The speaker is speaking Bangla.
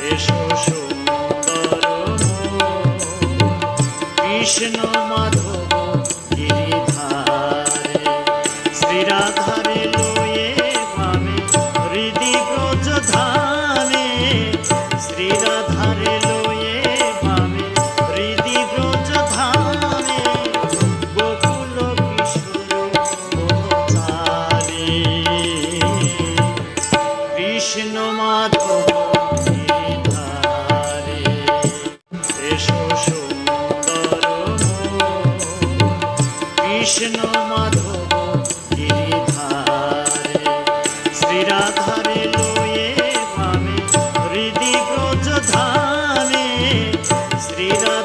এসো সুন্দর কৃষ্ণ মাধব গিরিধারে শ্রীরাধারে লয়ে পাবে হৃদি ব্রজ ধানে শ্রীরাধারে লয়ে পাবে হৃদি ব্রজ ধানে গোকুল কিশোর বনচারে কৃষ্ণ মাধব গিরিধারে এসো সুন্দর কৃষ্ণ মাধব গিরিধারে শ্রীরাধারে লয়ে পাবে হৃদি ব্রজ ধানে শ্রীরাধা